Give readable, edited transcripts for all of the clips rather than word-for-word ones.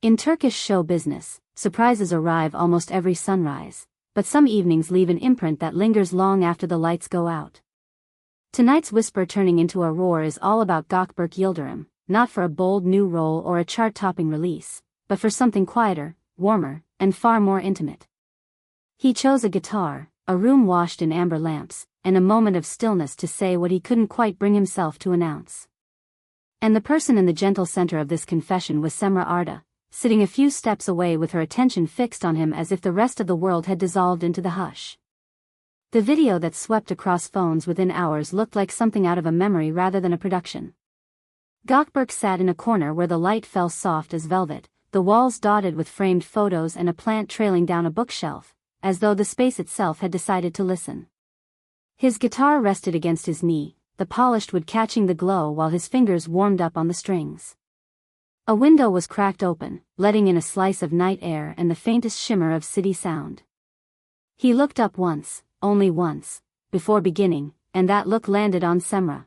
In Turkish show business, surprises arrive almost every sunrise, but some evenings leave an imprint that lingers long after the lights go out. Tonight's whisper turning into a roar is all about Gökberk Yildirim, not for a bold new role or a chart-topping release, but for something quieter, warmer, and far more intimate. He chose a guitar, a room washed in amber lamps, and a moment of stillness to say what he couldn't quite bring himself to announce. And the person in the gentle center of this confession was Cemre, sitting a few steps away with her attention fixed on him as if the rest of the world had dissolved into the hush. The video that swept across phones within hours looked like something out of a memory rather than a production. Gökberk sat in a corner where the light fell soft as velvet, the walls dotted with framed photos and a plant trailing down a bookshelf, as though the space itself had decided to listen. His guitar rested against his knee, the polished wood catching the glow while his fingers warmed up on the strings. A window was cracked open, letting in a slice of night air and the faintest shimmer of city sound. He looked up once, only once, before beginning, and that look landed on Cemre.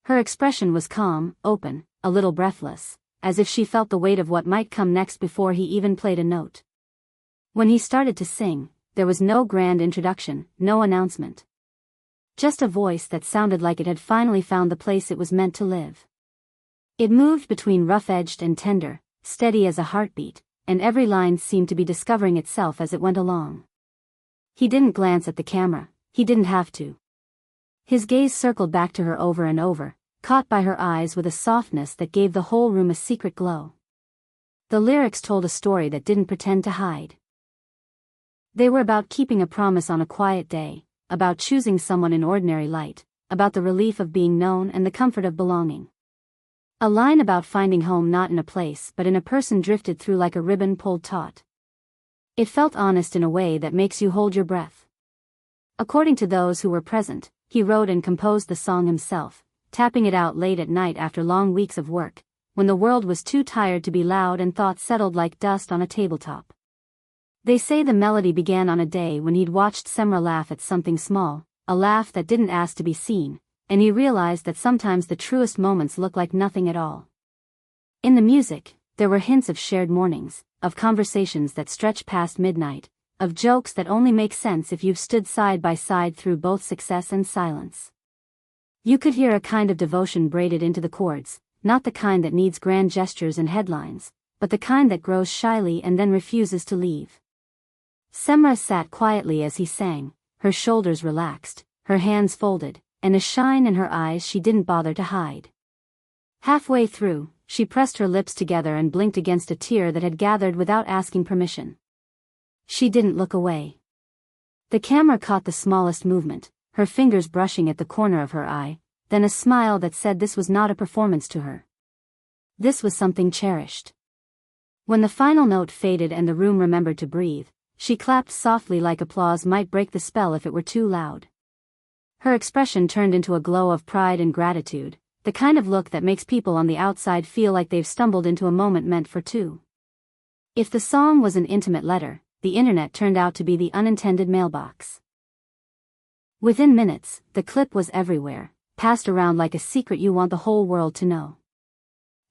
Her expression was calm, open, a little breathless, as if she felt the weight of what might come next before he even played a note. When he started to sing, there was no grand introduction, no announcement. Just a voice that sounded like it had finally found the place it was meant to live. It moved between rough-edged and tender, steady as a heartbeat, and every line seemed to be discovering itself as it went along. He didn't glance at the camera, he didn't have to. His gaze circled back to her over and over, caught by her eyes with a softness that gave the whole room a secret glow. The lyrics told a story that didn't pretend to hide. They were about keeping a promise on a quiet day, about choosing someone in ordinary light, about the relief of being known and the comfort of belonging. A line about finding home not in a place but in a person drifted through like a ribbon pulled taut. It felt honest in a way that makes you hold your breath. According to those who were present, he wrote and composed the song himself, tapping it out late at night after long weeks of work, when the world was too tired to be loud and thoughts settled like dust on a tabletop. They say the melody began on a day when he'd watched Cemre laugh at something small, a laugh that didn't ask to be seen, and he realized that sometimes the truest moments look like nothing at all. In the music, there were hints of shared mornings, of conversations that stretch past midnight, of jokes that only make sense if you've stood side by side through both success and silence. You could hear a kind of devotion braided into the chords, not the kind that needs grand gestures and headlines, but the kind that grows shyly and then refuses to leave. Cemre sat quietly as he sang, her shoulders relaxed, her hands folded, and a shine in her eyes she didn't bother to hide. Halfway through, she pressed her lips together and blinked against a tear that had gathered without asking permission. She didn't look away. The camera caught the smallest movement, her fingers brushing at the corner of her eye, then a smile that said this was not a performance to her. This was something cherished. When the final note faded and the room remembered to breathe, she clapped softly like applause might break the spell if it were too loud. Her expression turned into a glow of pride and gratitude, the kind of look that makes people on the outside feel like they've stumbled into a moment meant for two. If the song was an intimate letter, the internet turned out to be the unintended mailbox. Within minutes, the clip was everywhere, passed around like a secret you want the whole world to know.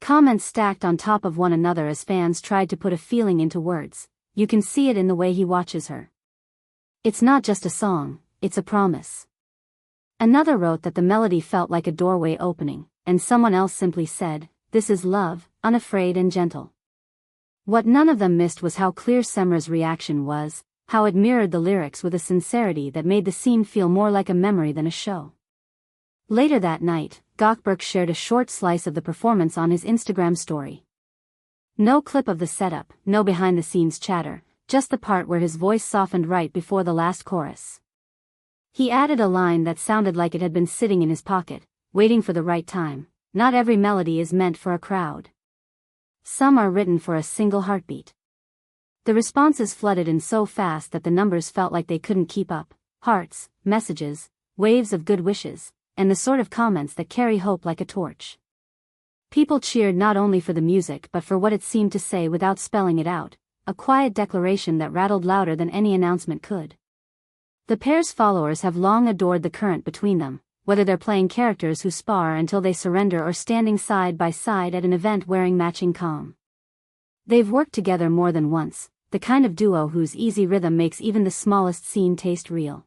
Comments stacked on top of one another as fans tried to put a feeling into words. You can see it in the way he watches her. It's not just a song, it's a promise. Another wrote that the melody felt like a doorway opening, and someone else simply said, "This is love, unafraid and gentle." What none of them missed was how clear Cemre's reaction was, how it mirrored the lyrics with a sincerity that made the scene feel more like a memory than a show. Later that night, Gökberk shared a short slice of the performance on his Instagram story. No clip of the setup, no behind-the-scenes chatter, just the part where his voice softened right before the last chorus. He added a line that sounded like it had been sitting in his pocket, waiting for the right time. Not every melody is meant for a crowd. Some are written for a single heartbeat. The responses flooded in so fast that the numbers felt like they couldn't keep up. Hearts, messages, waves of good wishes, and the sort of comments that carry hope like a torch. People cheered not only for the music but for what it seemed to say without spelling it out, a quiet declaration that rattled louder than any announcement could. The pair's followers have long adored the current between them, whether they're playing characters who spar until they surrender or standing side by side at an event wearing matching calm. They've worked together more than once, the kind of duo whose easy rhythm makes even the smallest scene taste real.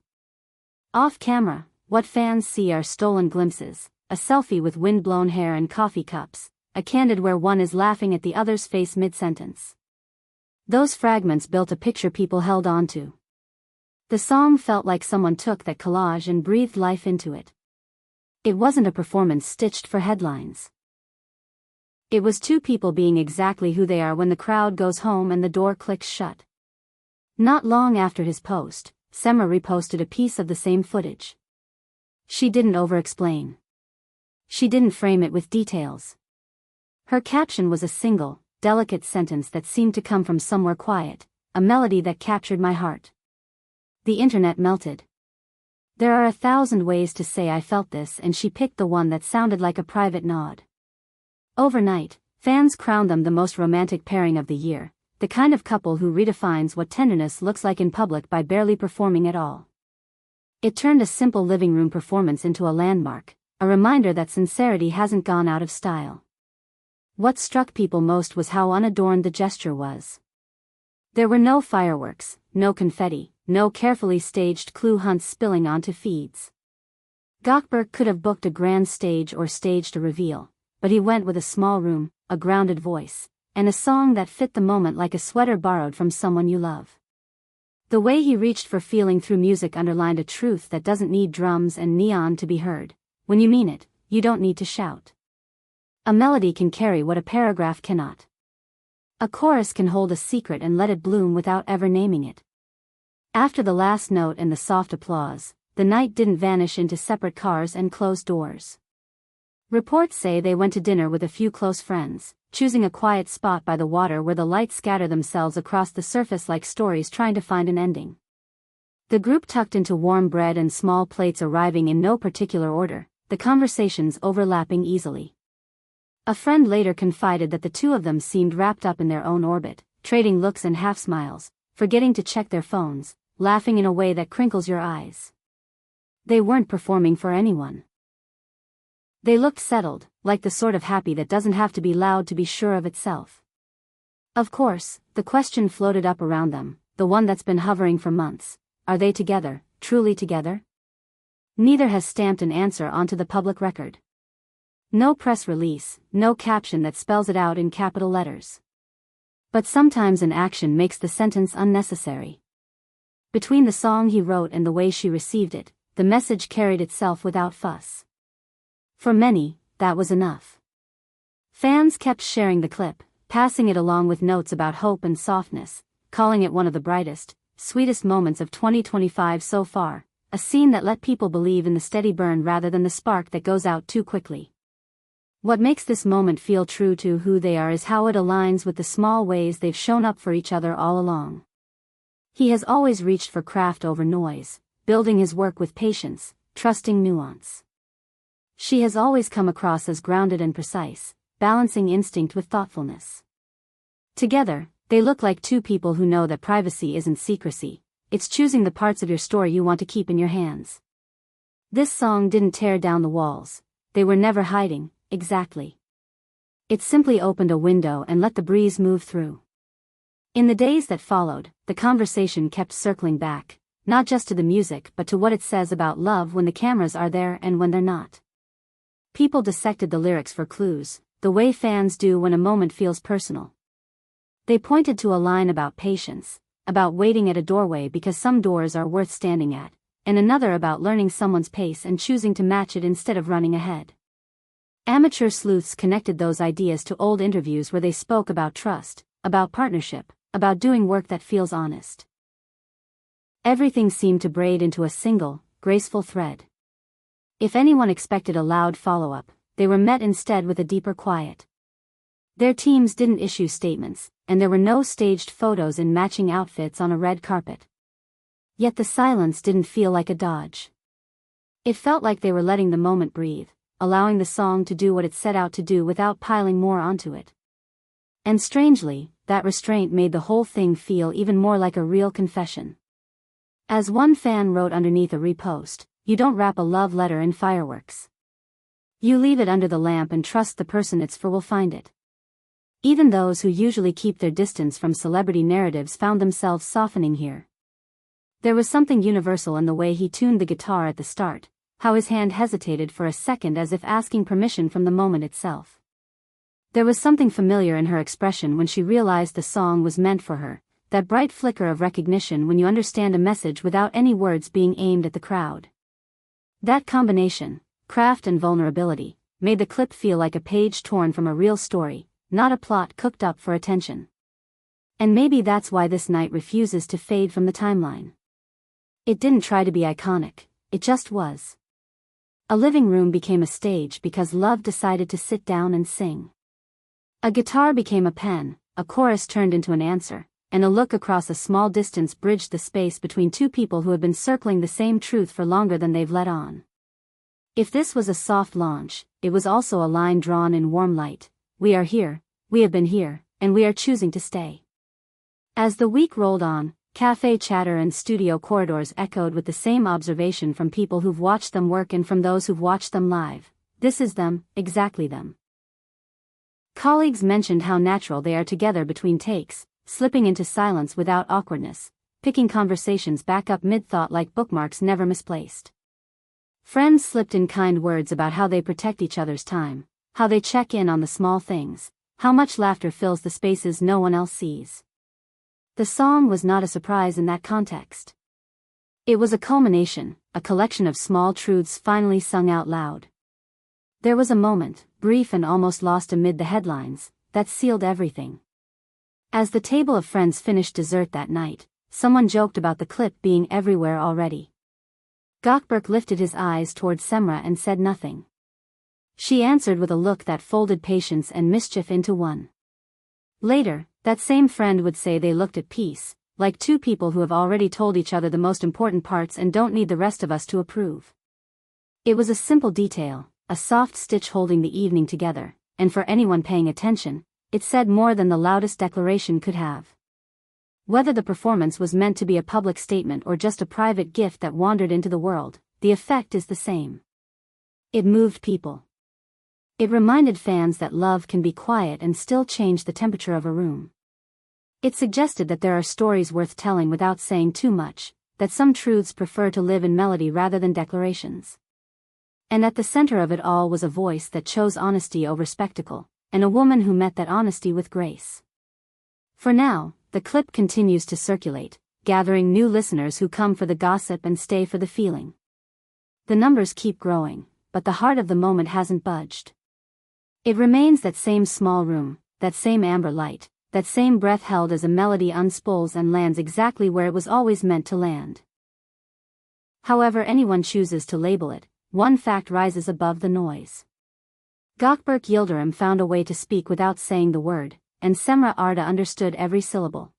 Off camera, what fans see are stolen glimpses, a selfie with wind-blown hair and coffee cups, a candid where one is laughing at the other's face mid-sentence. Those fragments built a picture people held on to. The song felt like someone took that collage and breathed life into it. It wasn't a performance stitched for headlines. It was two people being exactly who they are when the crowd goes home and the door clicks shut. Not long after his post, Cemre reposted a piece of the same footage. She didn't over-explain. She didn't frame it with details. Her caption was a single, delicate sentence that seemed to come from somewhere quiet, a melody that captured my heart. The internet melted. There are 1,000 ways to say I felt this, and she picked the one that sounded like a private nod. Overnight, fans crowned them the most romantic pairing of the year, the kind of couple who redefines what tenderness looks like in public by barely performing at all. It turned a simple living room performance into a landmark, a reminder that sincerity hasn't gone out of style. What struck people most was how unadorned the gesture was. There were no fireworks, no confetti, no carefully staged clue hunts spilling onto feeds. Gökberk could have booked a grand stage or staged a reveal, but he went with a small room, a grounded voice, and a song that fit the moment like a sweater borrowed from someone you love. The way he reached for feeling through music underlined a truth that doesn't need drums and neon to be heard. When you mean it, you don't need to shout. A melody can carry what a paragraph cannot. A chorus can hold a secret and let it bloom without ever naming it. After the last note and the soft applause, the night didn't vanish into separate cars and closed doors. Reports say they went to dinner with a few close friends, choosing a quiet spot by the water where the lights scatter themselves across the surface like stories trying to find an ending. The group tucked into warm bread and small plates arriving in no particular order, the conversations overlapping easily. A friend later confided that the two of them seemed wrapped up in their own orbit, trading looks and half-smiles, forgetting to check their phones, laughing in a way that crinkles your eyes. They weren't performing for anyone. They looked settled, like the sort of happy that doesn't have to be loud to be sure of itself. Of course, the question floated up around them, the one that's been hovering for months: are they together, truly together? Neither has stamped an answer onto the public record. No press release, no caption that spells it out in capital letters. But sometimes an action makes the sentence unnecessary. Between the song he wrote and the way she received it, the message carried itself without fuss. For many, that was enough. Fans kept sharing the clip, passing it along with notes about hope and softness, calling it one of the brightest, sweetest moments of 2025 so far, a scene that let people believe in the steady burn rather than the spark that goes out too quickly. What makes this moment feel true to who they are is how it aligns with the small ways they've shown up for each other all along. He has always reached for craft over noise, building his work with patience, trusting nuance. She has always come across as grounded and precise, balancing instinct with thoughtfulness. Together, they look like two people who know that privacy isn't secrecy, it's choosing the parts of your story you want to keep in your hands. This song didn't tear down the walls, they were never hiding, exactly. It simply opened a window and let the breeze move through. In the days that followed, the conversation kept circling back, not just to the music but to what it says about love when the cameras are there and when they're not. People dissected the lyrics for clues, the way fans do when a moment feels personal. They pointed to a line about patience, about waiting at a doorway because some doors are worth standing at, and another about learning someone's pace and choosing to match it instead of running ahead. Amateur sleuths connected those ideas to old interviews where they spoke about trust, about partnership, about doing work that feels honest. Everything seemed to braid into a single, graceful thread. If anyone expected a loud follow-up, they were met instead with a deeper quiet. Their teams didn't issue statements, and there were no staged photos in matching outfits on a red carpet. Yet the silence didn't feel like a dodge. It felt like they were letting the moment breathe, allowing the song to do what it set out to do without piling more onto it. And strangely, that restraint made the whole thing feel even more like a real confession. As one fan wrote underneath a repost, "You don't wrap a love letter in fireworks. You leave it under the lamp and trust the person it's for will find it." Even those who usually keep their distance from celebrity narratives found themselves softening here. There was something universal in the way he tuned the guitar at the start, how his hand hesitated for a second as if asking permission from the moment itself. There was something familiar in her expression when she realized the song was meant for her, that bright flicker of recognition when you understand a message without any words being aimed at the crowd. That combination, craft and vulnerability, made the clip feel like a page torn from a real story, not a plot cooked up for attention. And maybe that's why this night refuses to fade from the timeline. It didn't try to be iconic, it just was. A living room became a stage because love decided to sit down and sing. A guitar became a pen, a chorus turned into an answer, and a look across a small distance bridged the space between two people who had been circling the same truth for longer than they've let on. If this was a soft launch, it was also a line drawn in warm light. We are here, we have been here, and we are choosing to stay. As the week rolled on, cafe chatter and studio corridors echoed with the same observation from people who've watched them work and from those who've watched them live. This is them, exactly them. Colleagues mentioned how natural they are together between takes, slipping into silence without awkwardness, picking conversations back up mid-thought like bookmarks never misplaced. Friends slipped in kind words about how they protect each other's time, how they check in on the small things, how much laughter fills the spaces no one else sees. The song was not a surprise in that context. It was a culmination, a collection of small truths finally sung out loud. There was a moment, brief and almost lost amid the headlines, that sealed everything. As the table of friends finished dessert that night, someone joked about the clip being everywhere already. Gökberk lifted his eyes toward Cemre and said nothing. She answered with a look that folded patience and mischief into one. Later, that same friend would say they looked at peace, like two people who have already told each other the most important parts and don't need the rest of us to approve. It was a simple detail, a soft stitch holding the evening together, and for anyone paying attention, it said more than the loudest declaration could have. Whether the performance was meant to be a public statement or just a private gift that wandered into the world, the effect is the same. It moved people. It reminded fans that love can be quiet and still change the temperature of a room. It suggested that there are stories worth telling without saying too much, that some truths prefer to live in melody rather than declarations. And at the center of it all was a voice that chose honesty over spectacle, and a woman who met that honesty with grace. For now, the clip continues to circulate, gathering new listeners who come for the gossip and stay for the feeling. The numbers keep growing, but the heart of the moment hasn't budged. It remains that same small room, that same amber light, that same breath held as a melody unspools and lands exactly where it was always meant to land. However anyone chooses to label it, one fact rises above the noise. Gökberk Yildirim found a way to speak without saying the word, and Cemre Arda understood every syllable.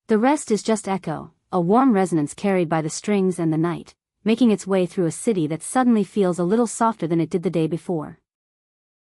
The rest is just echo, a warm resonance carried by the strings and the night, making its way through a city that suddenly feels a little softer than it did the day before.